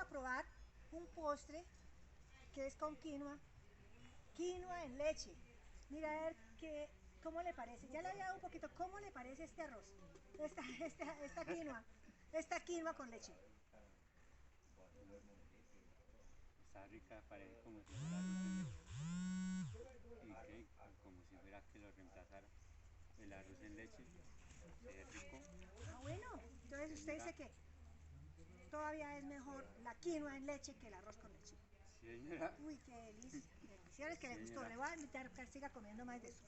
probar un postre que es con quinoa, quinoa en leche. Mira a ver cómo le parece. Ya le había dado un poquito. ¿Cómo le parece este arroz? Esta quinoa con leche. Está rica, parece como si fuera arroz en leche. Y que como si fuera que lo reemplazara el arroz en leche. Se ve rico. Ah, bueno. Entonces usted Señora, dice que todavía es mejor la quinoa en leche que el arroz con leche. señora, Uy, qué delicia. Delicioso, es que le gustó. señora. Le voy a invitar a que siga comiendo más de eso.